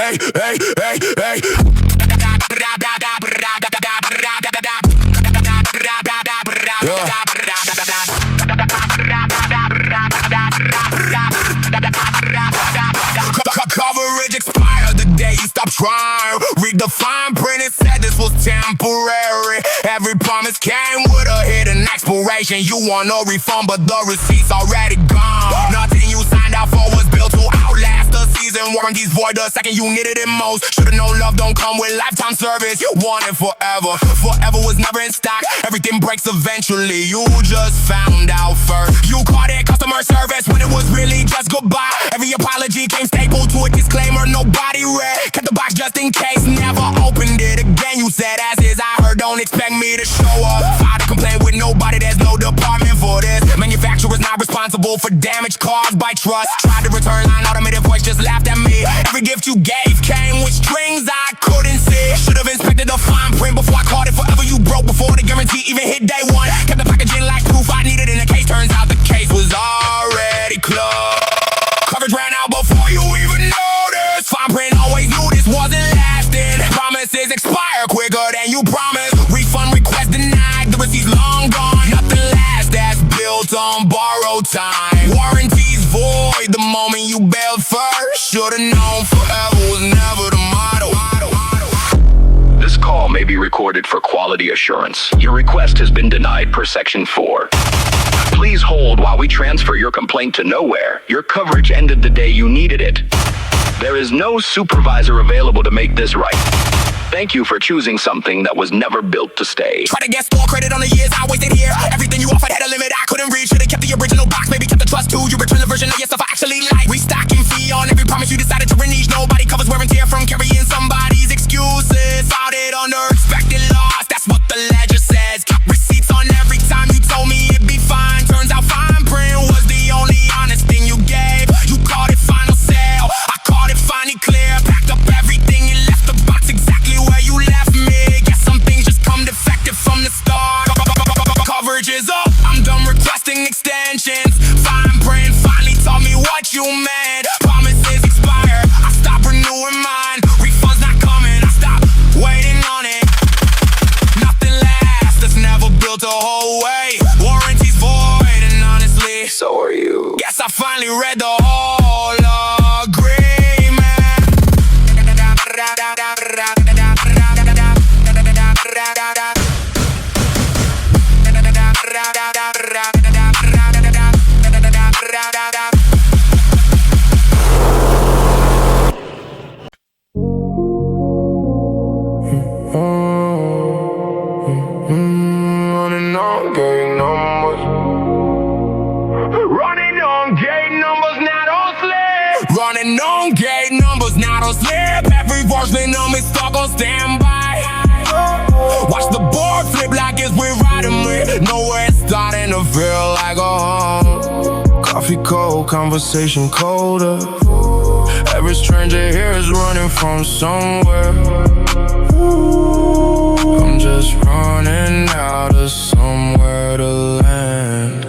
hey, hey, hey, hey. Coverage expired the day you stopped trying. Read the fine print, it said this was temporary. Every promise came with a hidden expiration. You want no refund, but the receipt's already gone. Nothing you signed out for was built to outlast the season. Warranties void the second you needed it most. Should've known love don't come with lifetime service. You want it forever. Forever was never in stock. Everything breaks eventually. You just found out first. You called it customer service when it was really just goodbye. Every apology came stapled to a disclaimer nobody read. Kept the box just in case, never opened it again. You said as is, I heard, don't expect me to show up. Filed a complaint with nobody, there's no department for this. Manufacturer's not responsible for damage caused by trust. Tried to return line, automated voice just laughed at me. Every gift you gave came with strings I couldn't see. Should've inspected the fine print before I called it forever. You broke before the guarantee even hit day one. Kept the packaging like proof I needed in the case. Turns out the case was already closed. Coverage ran out before you even noticed. Fine print always knew this wasn't lasting. Promises expire quicker than you promised. Refund request denied, the receipt's long gone. Nothing lasts that's built on borrowed time. Warranties void the moment you bailed first. Should've known forever was never the motto. This call may be recorded for quality assurance. Your request has been denied per Section 4. Please hold while we transfer your complaint to nowhere. Your coverage ended the day you needed it. There is no supervisor available to make this right. Thank you for choosing something that was never built to stay. Try to get more credit on the years I wasted here. Everything you offered had a limit I couldn't reach. Should've kept the original box, maybe kept the trust too. You return the version of yourself I actually like. Restocking fee on every promise you decided to renege. Nobody covers wear and tear from carrying somebody's excuses. Filed it under expected loss, that's what the ledger says. Kept receipts on every time you told me it'd be fine. Turns out fine print was the only honest thing you gave. You called it final sale, I called it finally clear. Packed up everything and left the box exactly where you left me. Guess some things just come defective from the start. Coverage is up, I'm done requesting extensions. Fine print finally told me what you meant. Promises expire, I stopped renewing mine. Refunds not coming, I stopped waiting on it. Nothing lasts, that's never built a whole way. Warranties void, and honestly, So are you. guess I finally read the whole agreement. Running on gate numbers. Running on gate numbers, not on slip. Running on gate numbers, not on slip. Every voicemail on me stuck on standby. Watch the board flip like it's rewriting me. Nowhere it's starting to feel like a home. Coffee cold, conversation colder. Every stranger here is running from somewhere. I'm just running out of somewhere to land.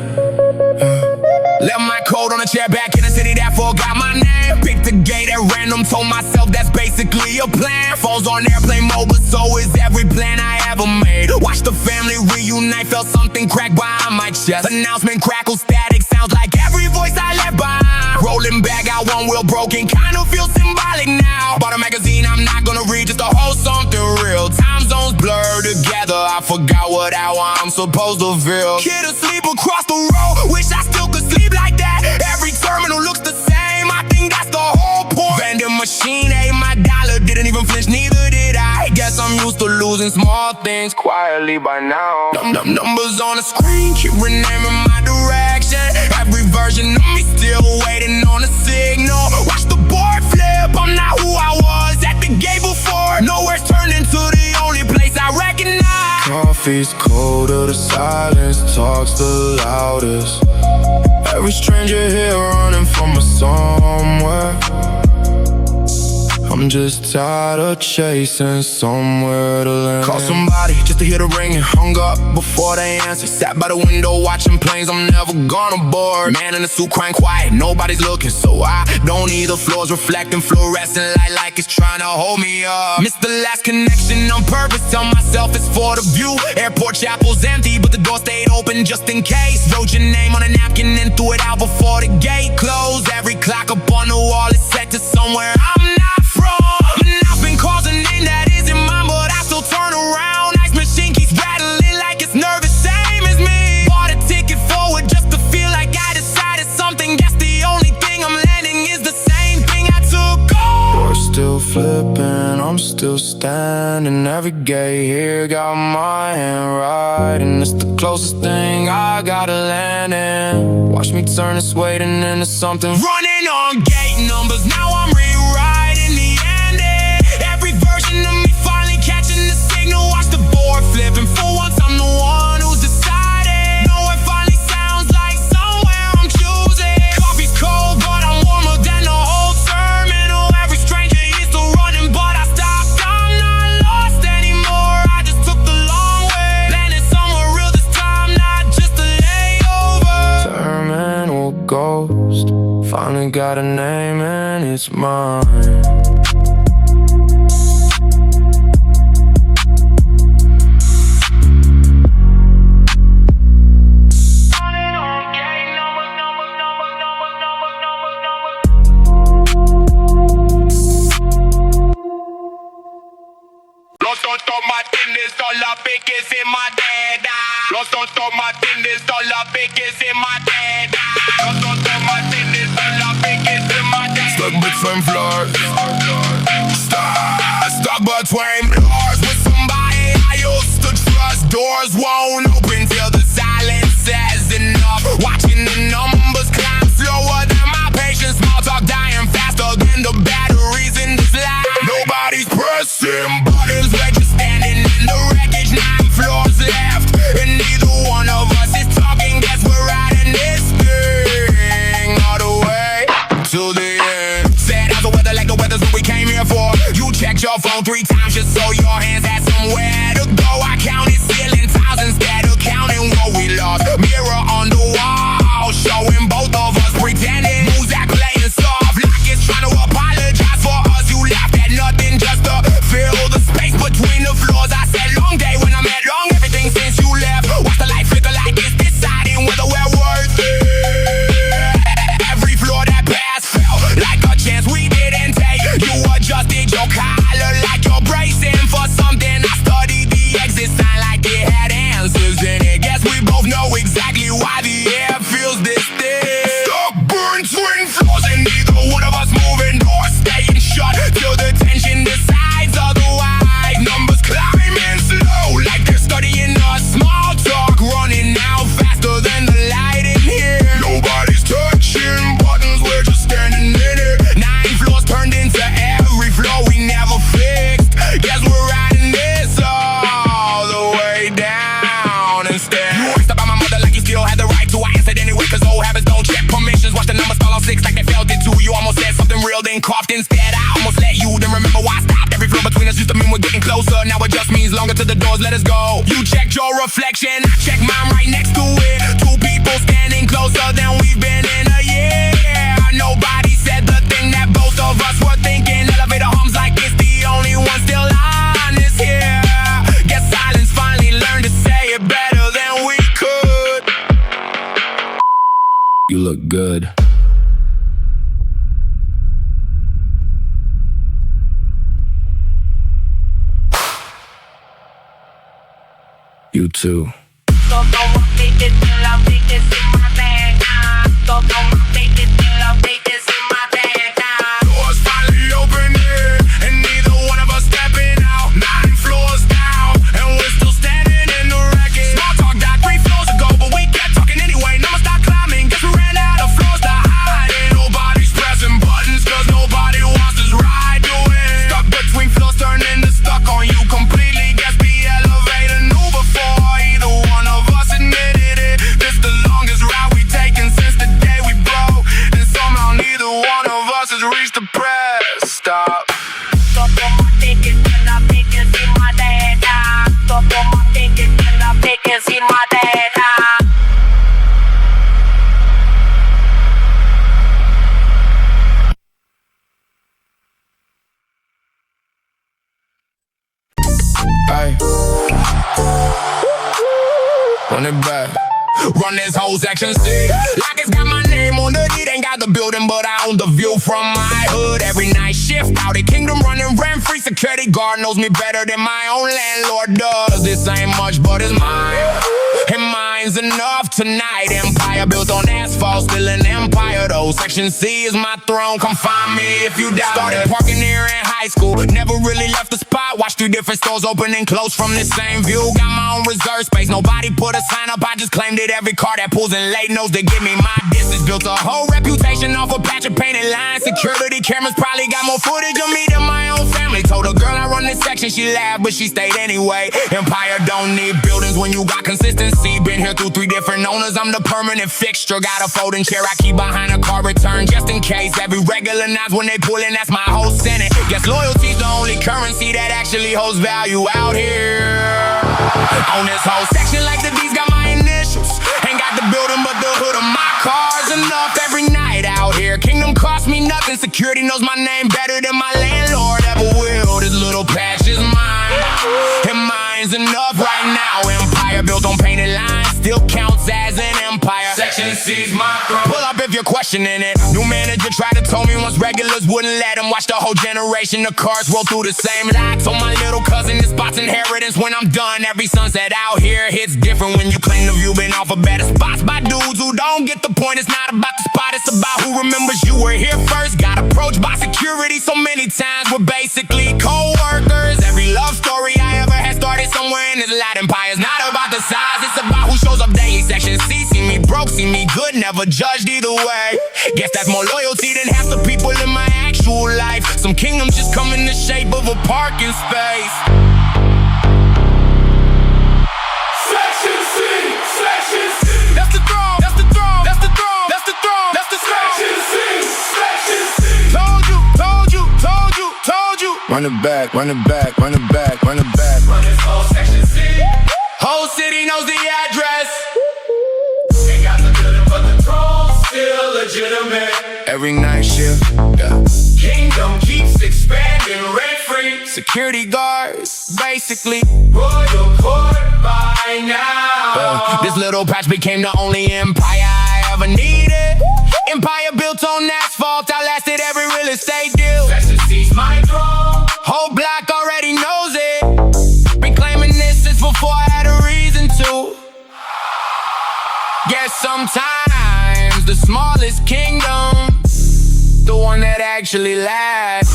Left my coat on a chair back in the city that forgot my name. Picked a gate at random, told myself that's basically a plan. Phone's on airplane mode, but so is every plan I ever made. Watched the family reunite, felt something crack behind my chest. Announcement crackle static, sounds like every voice I left behind. Rolling back, got one wheel broken, kinda feel symbolic now. Bought a magazine, I'm not gonna read, just to hold something real. Time zones blur together, I forgot what hour I'm supposed to feel. Kid asleep across the road, wish I still could sleep like that. Every terminal looks the same, I think that's the whole point. Vending machine ate my dollar, didn't even flinch, neither did I. Guess I'm used to losing small things quietly by now. Numbers on the screen keep renaming my direction. Every version of me still waiting on a signal. Watch the board flip, I'm not who I was at the gate before. Nowhere's turned into the only place I recognize. Coffee's colder, the silence talks the loudest. Every stranger here running from somewhere. I'm just tired of chasing somewhere to land. Call somebody just to hear the ring and hung up before they answer. Sat by the window watching planes, I'm never gonna board. Man in the suit crying quiet, nobody's looking, so I don't either. Floors reflecting fluorescent light like it's trying to hold me up. Missed the last connection on purpose, tell myself it's for the view. Airport chapel's empty, but the door stayed open just in case. Wrote your name on a napkin and threw it out before the gate closed. Every clock up on the wall is set to somewhere I'm not from. And I've been calls a name that isn't mine, but I still turn around. Ice machine keeps rattling like it's nervous, same as me. Bought a ticket forward just to feel like I decided something. Guess the only thing I'm landing is the same thing I took on. Doors still flipping, I'm still standing. Every gate here got my handwriting. It's the closest thing I gotta land in. Watch me turn this waiting into something. Running on gate numbers, now I'm rewriting the ending. Every version of me finally catching the signal. Watch the board flipping, for once I'm the one who's deciding. No, it finally sounds like somewhere I'm choosing. Coffee's cold, but I'm warmer than the whole terminal. Every stranger is still running, but I stopped. I'm not lost anymore, I just took the long way. Landed somewhere real this time, not just a layover. Terminal ghost, finally got a name and it's mine. Los dos tomates son las piques en madera. Los dos tomates son las piques en madera. Los dos tomates son las piques en madera. Stuck between floors, Stuck between floors with somebody I used to trust. Doors won't open till the silence says enough. Watching the numbers climb slower than my patience. Small talk dying faster than the batteries in this life. Nobody's pressing buttons, we're just standing in the wreckage. 9 floors left, and neither one of us is talking. Guess we're riding this thing all the way to the end. Said how's the weather, like the weather's what we came here for. You checked your phone 3 times just so your hands had somewhere to go. I counted ceiling tiles instead of counting what we lost. Mirror on the wall, showing both of us pretending. Moves that playing soft, like it's trying to apologize for us. You laughed at nothing just to fill the space between the floors. I said long day when I meant long everything since you left. Watch the light flicker like it's deciding whether we're worth it. Every floor that passed felt like a chance we didn't take. You adjusted your collar like you're bracing for something. I studied the exit sign like it had answers in it. Guess we both know exactly why the air feels this thick. Stuck burned twin floors and neither one of us moving. Doors staying shut till the tension decides otherwise. Numbers climbing slow like they're studying us. Small talk running now faster than the light in here. Nobody's touching buttons, we're just standing in it. 9 floors turned into every floor we never fixed. Guess we're riding this all the way down instead. You asked about my mother like you still had the right to. I answered anyway, cause old habits don't check permissions. Watch the numbers fall on 6 like they felt it too. You almost said something real, then coughed instead. I almost let you, then remember why I stopped. Every floor between us used to mean we're getting closer. Now it just means longer to the doors, let us go. You checked your reflection, I checked mine right next to it. 2 people standing closer than we've been in a year. Nobody said the thing that both of us were thinking. Elevator hums like it's the only one still honest here. Guess silence finally learned to say it better than we could. you look good. You too. Doors finally opening, and neither one of us stepping out. 9 floors down, and we're still standing in the wreckage. Small talk died 3 floors ago, but we kept talking anyway. Numbers stopped climbing, guess we ran out of floors to hide in. Nobody's pressing buttons, cause nobody wants this ride to win. Stuck between floors, turning to stuck on you completely. Guess the elevator knew before either one of us admitted it. This the longest ride we taken since the day we broke. Ay. Run it back. Run this whole section C like it's got my name on it. It ain't got the building, but I own the view from my hood. Every night shift out at Kingdom, running rent-free. Security guard knows me better than my own landlord does. This ain't much, but it's mine, and mine's enough tonight. Empire built on asphalt, still an empire though. Section C is my throne, come find me if you doubt. Started parking here in high school, never really left the spot. Watched 3 different stores open and close from the same view. Got my own reserve space, nobody put a sign up, I just claimed it. Every car that pulls in late knows to give me my distance. Built a whole reputation off a patch of painted lines. Security cameras probably got more footage of me than my own family. Told a girl I run this section, she laughed, but she stayed anyway. Empire don't need buildings when you got consistency. Been here through 3 different owners, I'm the permanent fixture. Got a folding chair I keep behind a car return just in case. Every regular knobs when they pull in, that's my whole senate. Guess loyalty's the only currency that actually holds value out here. On this whole section like the D's got my initials. Ain't got the building but the hood of my car's enough every night out here. Kingdom cost me nothing, security knows my name better than my landlord ever will. This little patch is mine, and mine's enough right now. Empire built on painted lines, still counts as an empire. Section C's my throne. Pull up if you're questioning it. New manager tried to tell me once regulars wouldn't let him. Watch the whole generation of cars roll through the same lot. Told my little cousin this spot's inheritance when I'm done. Every sunset out here hits different when you claim the view been off of better spots by dudes who don't get the point. It's not about the spot, it's about who remembers you were here first. Got approached by security so many times, we're basically co-workers. Every love story I ever had started somewhere in this lot. Empire's not about the size, it's about who shows up daily. Section C, see me broke, see me good, never judged either way. Guess that's more loyalty than half the people in my actual life. Some kingdoms just come in the shape of a parking space. Section C, Section C. That's the throne, that's the throne, that's the throne, that's the throne, that's the Section C, Section C. Told you, told you, told you, told you. Run it back, run it back, run it back, run it back. Run this whole section C. Whole city knows the address. Ain't got the building, but the throne's still legitimate. Every night shift, yeah. Kingdom keeps expanding rent-free. Security guards, basically Royal court by now. this little patch became the only empire I ever needed. Empire built on asphalt, outlasted every real estate deal. Section C's my throne. Whole block already knows it. Been claiming this since before I had a reason to. Guess sometimes the smallest kingdom, the one that actually lasts.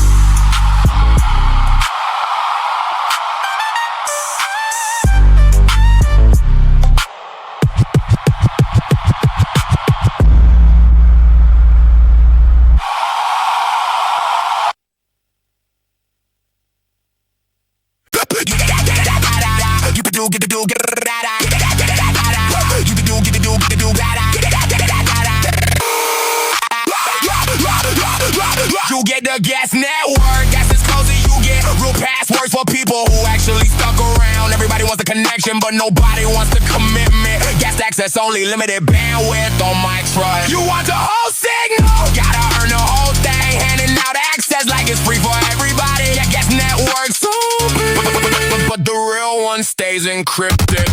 You get the gas network, that's as close as you get. Real passwords for people who actually stuck around. Everybody wants a connection, but nobody wants the commitment. Gas access only, limited bandwidth on my trust. You want the whole signal? Gotta earn the whole thing. Handing out access like it's free for everybody. Yeah, gas networks open, but the real one stays encrypted.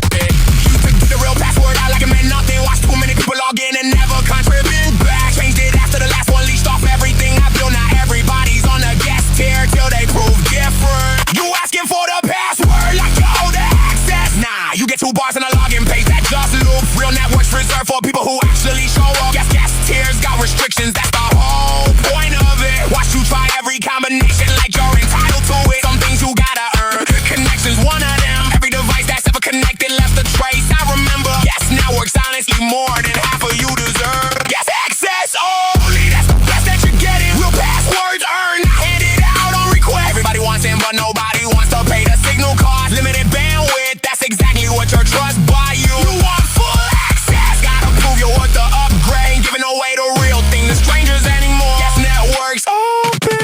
You took the real password out like it meant nothing. Watch too many people log in and never contribute back. Changed it after the last one leashed off everything I built. Now everybody's on the guest tier till they prove different. You asking for the password like you owe the access. Nah, you get 2 bars and a login page that just loops. Real networks reserved for people who actually show up. Guest tiers got restrictions, that's the whole point of it. Watch you try every combination like you're entitled to it. Some things you gotta earn, connections one of them. Every device that's ever connected left a trace. I remember, yes, networks honestly more than half of you deserve. Yes, access only, that's the best that you're getting. Real passwords earned, not handed out on request. Everybody wants in, but nobody wants to pay the signal cost. Limited bandwidth, that's exactly what your trust buy you. You want full access, gotta prove you're worth the upgrade. Giving away the real thing to strangers anymore. Yes, networks open,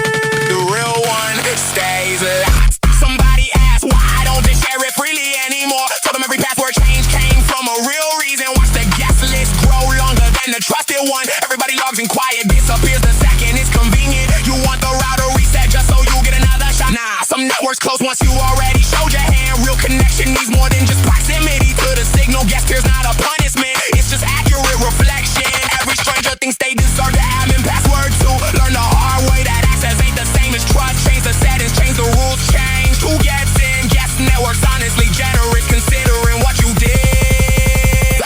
the real one stays locked. Somebody asked why don't they share it freely anymore? Told them every password change came from a real reason. Watch the guest list grow longer than the trusted one. Everybody logs in quiet, disappears the second it's convenient. You want the router reset just so you get another shot. Nah, some networks close once you already showed your hand. Real connection needs more than just proximity to the signal. Gas fear's not a punishment, it's just accurate reflection. Every stranger thinks they deserve the admin password to learn the hard way that access ain't the same as trust. Change the settings, change the rules, change who gets in. Gas networks honestly generous considering what you did.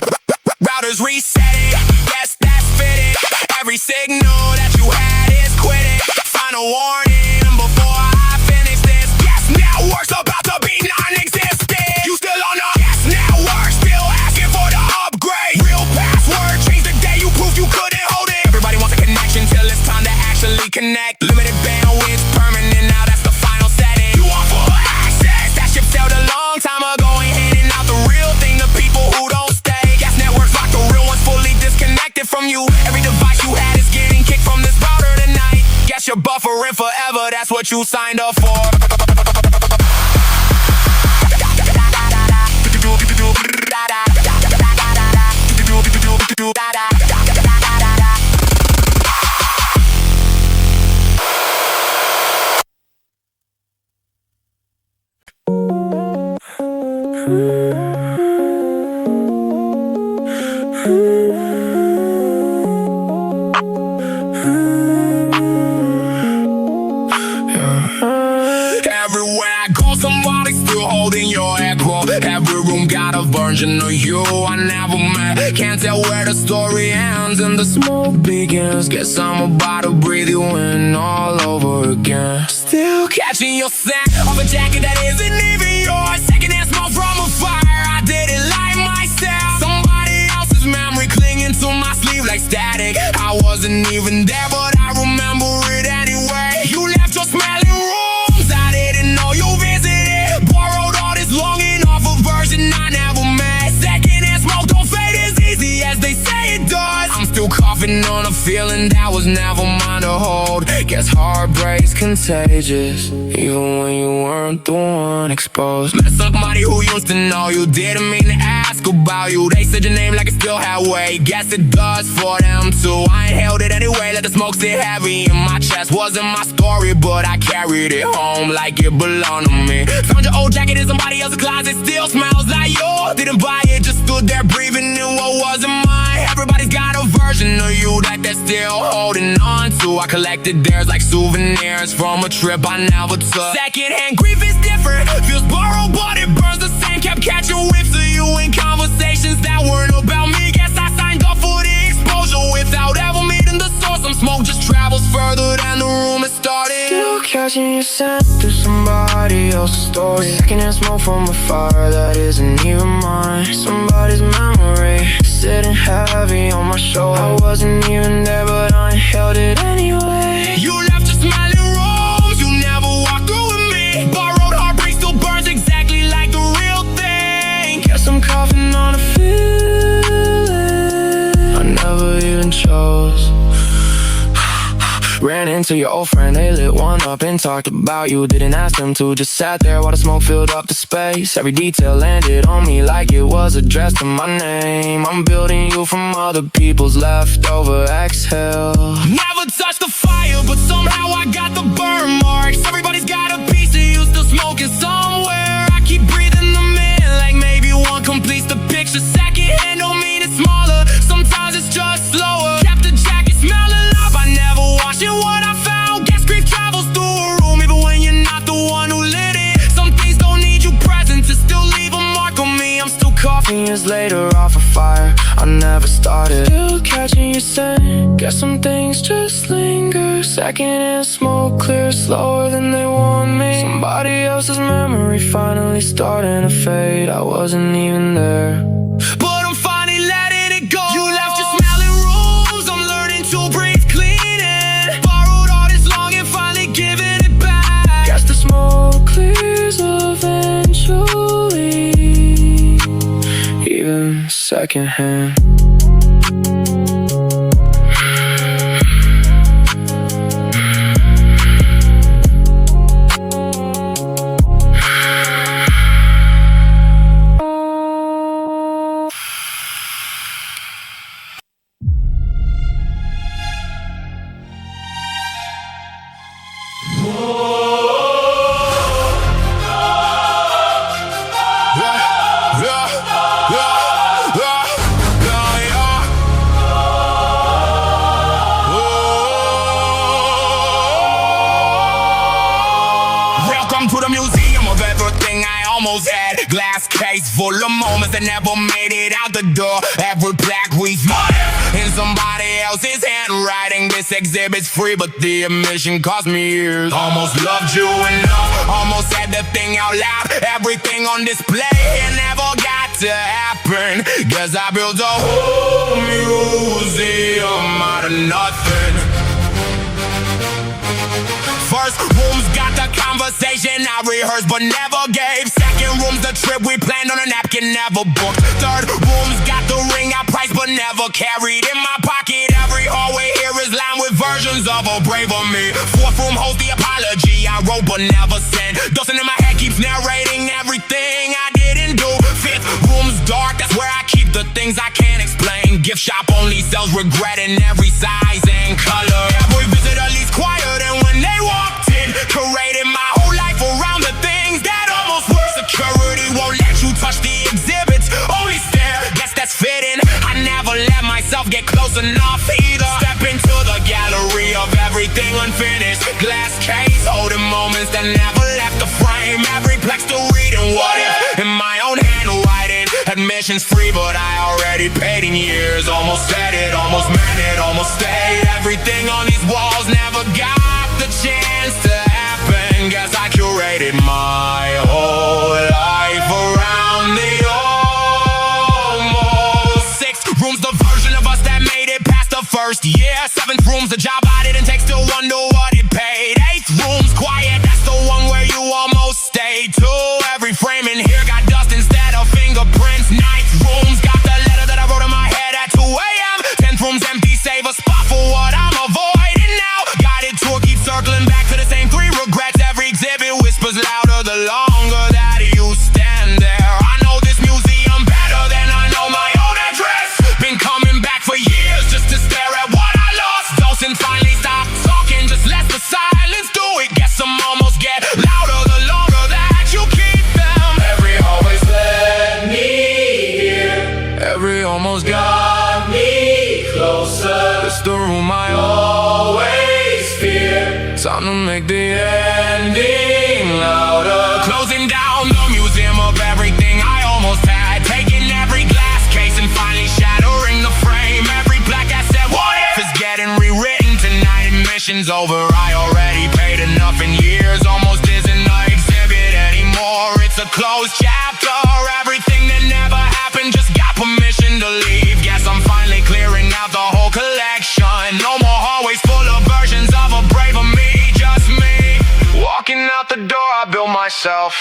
Routers resetting, yes, that's fitting. Every signal that you had is quitting. Final warning before I finish this. Gas network's about to be non-existent. You still on the gas network, still asking for the upgrade. Real password, change the day you proved you couldn't hold it. Everybody wants a connection till it's time to actually connect. Limited bandwidth, permanent, now that's the final setting. You want full access, that ship sailed a long time ago. Ain't handing out the real thing to people who don't stay. Gas networks lock the real ones fully disconnected from you. Every device you had is getting kicked from this router tonight. Guess you're buffering forever, that's what you signed up for. Everywhere I go, somebody's still holding your echo. Every room got a version of you I never met. Can't tell where the story ends and the smoke begins. Guess I'm about to breathe you in all over again. Still catching your scent of a jacket that isn't even yours. Secondhand smoke from a fire, I didn't light myself. Somebody else's memory clinging to my sleeve like static. I wasn't even there, but I remember it anyway. You left your smelling rooms, I didn't know you visited. Borrowed all this longing off a version I never met. Secondhand smoke don't fade as easy as they say it does. I'm still coughing on a feeling that was never mine to hold. Guess heartbreak's contagious, even when you weren't the one exposed. Met somebody who used to know you, didn't mean to ask about you. They said your name like it still had weight, guess it does for them too. I inhaled it anyway, let the smoke sit heavy in my chest. Wasn't my story, but I carried it home like it belonged to me. Found your old jacket in somebody else's closet, still smells like you. Didn't buy it, just stood there breathing in what wasn't mine. Everybody's got a version of you that they're still holding on to. I collected theirs like souvenirs from a trip I never took. Secondhand grief is different, feels borrowed but it burns the same. Kept catching whiffs of you in conversations that weren't about me. Guess I signed up for the exposure without ever meeting the source. Some smoke just travels further than the room it started. Still catching your scent through somebody else's story. Secondhand smoke from a fire that isn't even mine. Somebody's memory sitting heavy on my shoulder. I wasn't even there, but I inhaled it anyway. You left your smiling rooms, you never walked through with me. Borrowed heartbreak still burns exactly like the real thing. Guess I'm coughing on a feeling I never even chose. Ran into your old friend, they lit one up and talked about you. Didn't ask them to, just sat there while the smoke filled up the space. Every detail landed on me like it was addressed to my name. I'm building you from other people's leftover exhale. Never touched the fire, but somehow I got the burn marks. Everybody's got a piece of you still smoking somewhere. I keep breathing them in like maybe one completes the picture. Secondhand don't mean it's smaller, sometimes it's just slower. Kept the jacket smelling up, I never washed it. What I found, gas grief travels through a room even when you're not the one who lit it. Some things don't need you present to still leave a mark on me. I'm still coughing years later off a fire I never started. Still catching your scent, guess some things just linger. Secondhand smoke clears slower than they want me. Somebody else's memory finally starting to fade. I wasn't even there, but I'm finally letting it go. You left your smelling rooms, I'm learning to breathe clean in. Borrowed all this long and finally giving it back. Guess the smoke clears eventually, even secondhand. Welcome to the museum of everything I almost had. Glass case full of moments that never made it out the door. Every plaque reads in somebody else's handwriting. This exhibit's free, but the admission cost me years. Almost loved you enough, almost said the thing out loud. Everything on display, it never got to happen. Guess I built a whole museum out of nothing. First room's got the conversation I rehearsed but never gave. Second room's the trip we planned on a napkin, never booked. Third room's got the ring I priced but never carried in my pocket. Every hallway here is lined with versions of a brave of me. Fourth room holds the apology I wrote but never sent. Dustin in my head keeps narrating everything I didn't do. Fifth room's dark, that's where I keep the things I can't explain. Gift shop only sells regret in every size and color. Every visitor leaves quiet and when they walked in, curated my whole life around the things that almost work. Security won't let you touch the exhibits, only stare, guess that's fitting. I never let myself get close enough either. Step into the gallery of everything unfinished. Glass case holding moments that never left the frame. Every plaque still reading what if in my own handwriting. Admission's free but I already paid in years. Almost said it, almost meant it, almost stayed. Everything on these walls never got the chance to happen. Guess I curated my whole life around the almost. Sixth room's the version of us that made it past the first year. Seventh room's the job I didn't take, still wonder what it paid. Eighth room's quiet, that's the one where you almost stayed too. Every frame in here got dust instead of fingerprints. Ninth room's got the letter that I wrote in my head at 2 a.m. Tenth room's empty, save a spot for what I'm avoiding now. Guided tour keeps circling back to the same three regrets. Every exhibit whispers louder the longer that you stand there. I know this museum better than I know my own address. Been coming back for years just to stare at what I lost. Dawson finally stopped talking, just let the silence do it. Guess I'm almost get louder the longer that you keep them. Every always led me here, every almost got me closer. It's the room I always fear. Time to make the ending louder. Closing down the museum of everything I almost had. Taking every glass case and finally shattering the frame. Every plaque I said what if is getting rewritten tonight. Admission's over, I already paid enough in years. Almost isn't the exhibit anymore. It's a closed chapter. Everything that never happened just got permission to leave. Guess I'm finally clearing out the whole collection. No more hallways full of versions of a brave of me. Just me walking out the door I built myself.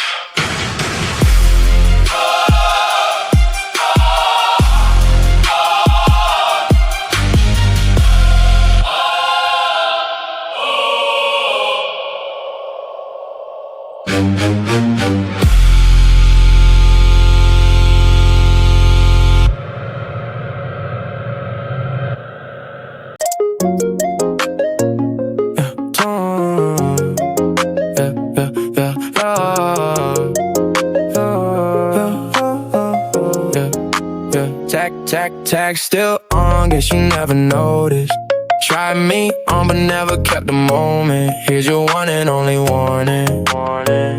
Tag still on, guess you never noticed. Tried me on but never kept the moment. Here's your one and only warning.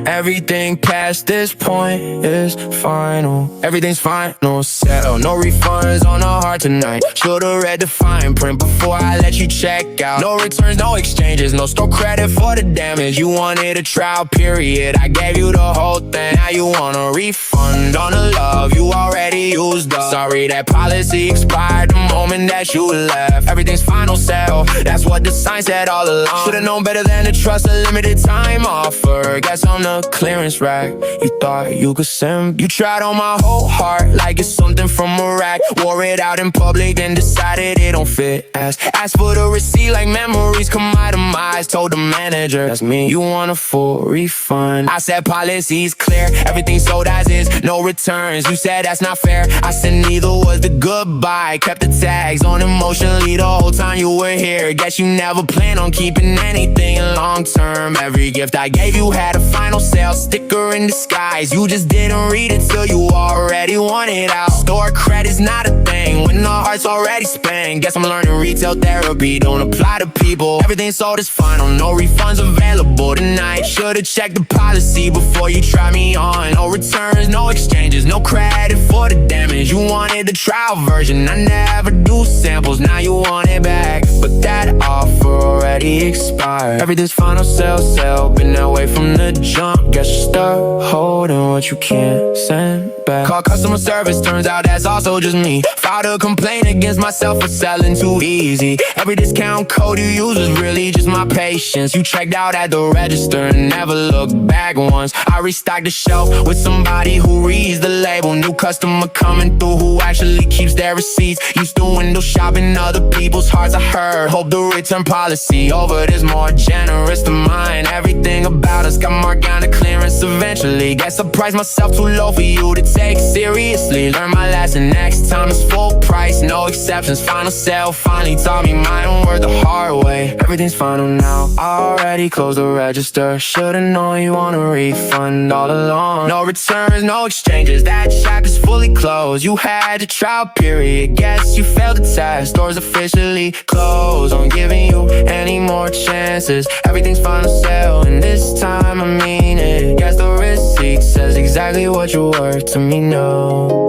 Everything past this point is final. Everything's final, settle. No refunds on the heart tonight. Should've read the fine print before I let you check out. No returns, no exchanges, no store credit for the damage. You wanted a trial period, I gave you the whole thing. Now you want a refund on the love you already used up. Sorry that policy expired the moment that you left. Everything's final sell, that's what the sign said all along. Should've known better than to trust a limited time offer. Guess I'm the clearance rack you thought you could send. You tried on my whole heart like it's something from a rack. Wore it out in public then decided it don't fit. Asked for the receipt like memories come itemized. Told the manager that's me, you want a full refund. I said policy's clear, everything sold as is, no returns. You said that's not fair, I said neither was the goodbye. Kept the tags on emotionally the whole time you were here. Guess you never planned on keeping anything long term. Every gift I gave you had a final sale sticker in disguise. You just didn't read it till you already wanted out. Store credit's not a thing, pain when the heart's already spent. Guess I'm learning retail therapy don't apply to people. Everything sold is final, no refunds available tonight. Should've checked the policy before you try me on. No returns, no exchanges, no credit for the damage. You wanted the trial version, I never do samples. Now you want it back, but that offer already expired. Everything's final, sell, been that way from the jump. Guess you start holding what you can't send back. Call customer service, turns out that's also just me. Filed a complaint against myself for selling too easy. Every discount code you use is really just my patience. You checked out at the register and never looked back once. I restocked the shelf with somebody who reads the label. New customer coming through who actually keeps their receipts. Used to window shopping other people's hearts, I heard. Hope the return policy over this more generous than mine. Everything about us got marked down to clearance eventually. Guess I priced myself too low for you to take seriously. Learn my lesson, next time it's full price, no exceptions. Final sale finally taught me my own word the hard way. Everything's final now, I already closed the register. Should've known you want a refund all along. No returns, no exchanges, that chapter's fully closed. You had your trial period, guess you failed the test. Doors officially closed, I'm giving you any more chances. Everything's final sale, and this time I mean it. Guess the receipt says exactly what you're worth to me now.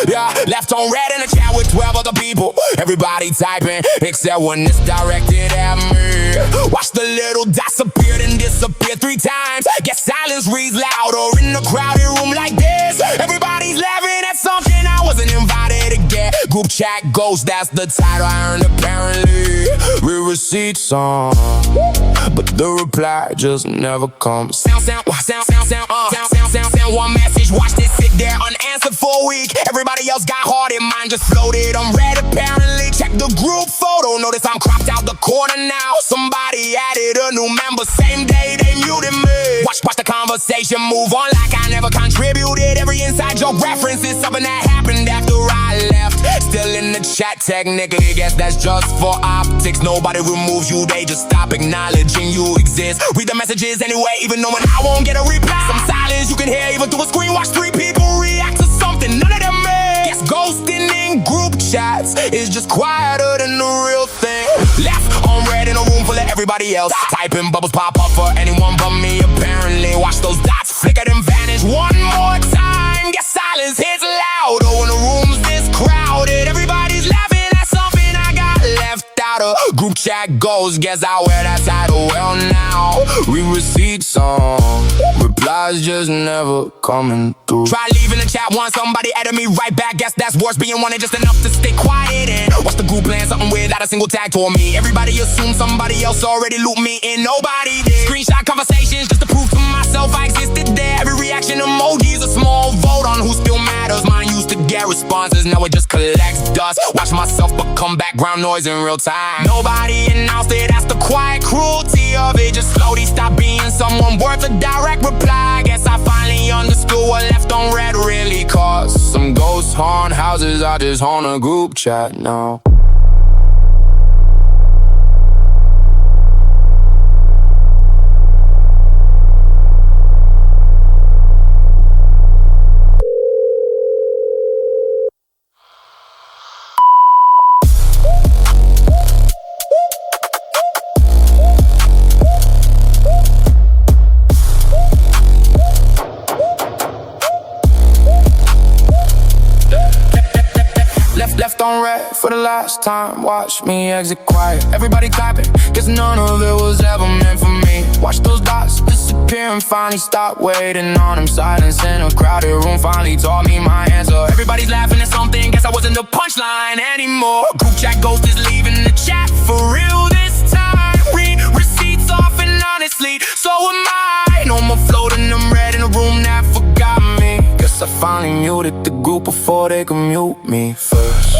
Yeah, left on red in a chat with 12 other people. Everybody typing, except when it's directed at me. Watch the little dots appear and disappear 3 times. Guess silence reads louder in a crowded room like this. Everybody's laughing at something I wasn't invited to get. Group chat ghost, that's the title I earned apparently. Real receipts on, but the reply just never comes. Sound, one message, watch this sit there unanswered for a week. Everybody else got hearted, mine just floated. I'm red apparently, check the group photo. Notice I'm cropped out the corner now. Somebody added a new member, same day they muted me. Watch the conversation move on like I never contributed. Every inside joke reference is something that happened after I left. Still in the chat technically, guess that's just for optics. Nobody removes you, they just stop acknowledging you exist. Read the messages anyway, even knowing I won't get a reply. Some silence you can hear even through a screen. Watch 3 people react to something none of them made. Guess ghosting in group chats is just quieter than the real thing. Left on red in a room full of everybody else. Typing bubbles pop up for anyone but me apparently. Watch those dots flicker and vanish one more time. Guess silence hits louder when the room's this crowded. Everybody's laughing at something I got left out of. Group chat goes, guess I wear that title well now. Read receipts on, replies just never coming through. Try leaving the chat once, somebody added me right back. Guess that's worse, being wanted just enough to stay quiet. And watch the group plan something without a single tag toward me. Everybody assumed somebody else already looped me in, nobody did. Screenshot conversations just to prove to myself I existed there. Every reaction emoji is a small vote on who still matters. Mine used to get responses, now it just collects dust. Watch myself become background noise in real time. Nobody announced it, that's the quiet cruelty of it. Just slowly stop being someone worth a direct reply. Guess I finally understood what left on red really costs. Some ghosts haunt houses, I just haunt a group chat now. Left on red for the last time, watch me exit quiet. Everybody clapping, guess none of it was ever meant for me. Watch those dots disappear and finally stop waiting on them. Silence in a crowded room finally taught me my answer. Everybody's laughing at something, guess I wasn't the punchline anymore. Group chat ghost is leaving the chat for real this time. Read receipts off and honestly, so am I. No more floating, I'm red in a room that forgot me. Guess I finally muted the group before they could mute me first.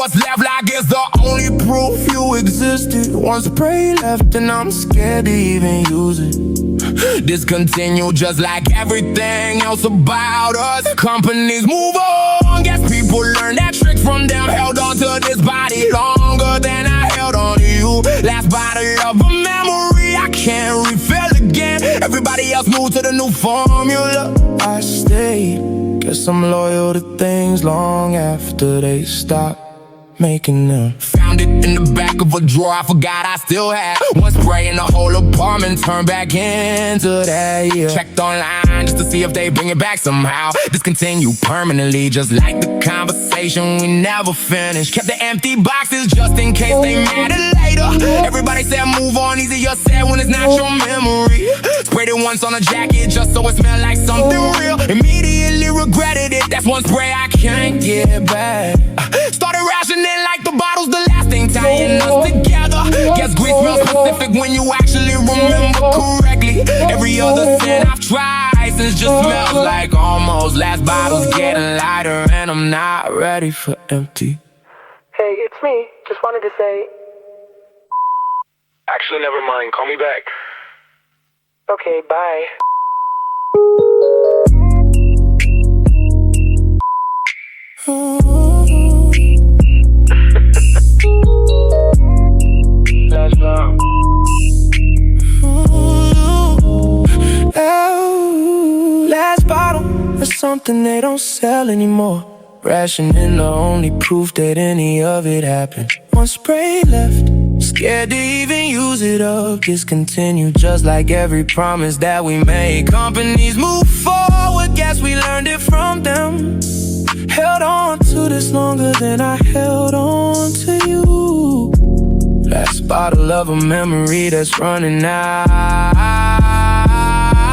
what's left like it's the only proof you existed. One spray left and I'm scared to even use it. Discontinued just like everything else about us. Companies move on, guess people learn that trick from them. Held on to this body longer than I held on to you. Last bottle of a memory I can't refill again. Everybody else moved to the new formula. I stayed, guess I'm loyal to things long after they stop making them. Found it in the back of a drawer I forgot I still had. One spray in the whole apartment, turned back into that, yeah. Checked online just to see if they bring it back somehow. Discontinued permanently, just like the conversation we never finished. Kept the empty boxes just in case they matter later. Everybody said move on, easier said when it's not your memory. Sprayed it once on a jacket just so it smelled like something real. Immediately regretted it, that's one spray I can't get back. Started rationing like the bottle's the last thing tying us together. Guess grief smells specific when you actually remember correctly. Every other scent I've tried since just smells like almost. Last bottle's getting lighter and I'm not ready for empty. Hey, it's me. Just wanted to say. Actually, never mind. Call me back. Okay, bye. Last bottle. Last bottle. That's something they don't sell anymore. Rationing the only proof that any of it happened. One spray left, scared to even use it up. Discontinued just like every promise that we made. Companies move forward, guess we learned it from them. Held on to this longer than I held on to you. Last bottle of a memory that's running out.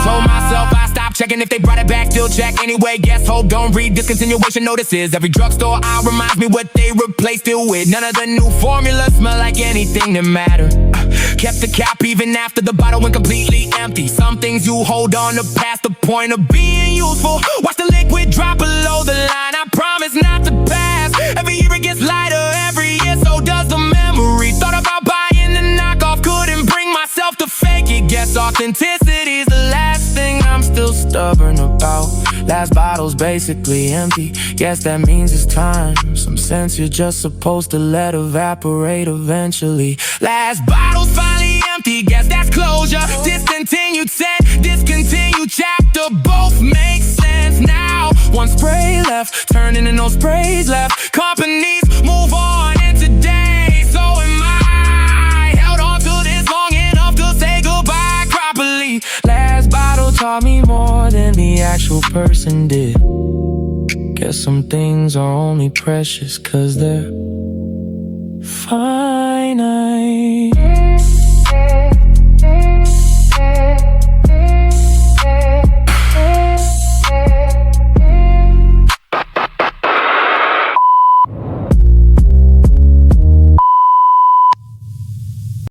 Told myself I stopped checking if they brought it back, still check anyway. Guess hope don't read discontinuation notices. Every drugstore aisle reminds me what they replaced it with. None of the new formulas smell like anything that mattered. Kept the cap even after the bottle went completely empty. Some things you hold on to past the point of being useful. Watch the liquid drop below the line, I promise not to pass. Every year it gets lighter, every year so does the memory. Thought about buying the knockoff, couldn't bring myself to fake it. Guess authenticity's the last thing I'm still stubborn about. Last bottle's basically empty, guess that means it's time. Some sense you're just supposed to let evaporate eventually. Last bottle's finally empty, guess that's closure. Discontinued set, discontinued chapter, both make sense now. One spray left, turning in those sprays left. Companies move on and today, so am I. Held on to this long enough to say goodbye properly. Last bottle taught me more than the actual person did. Guess some things are only precious 'cause they're fine.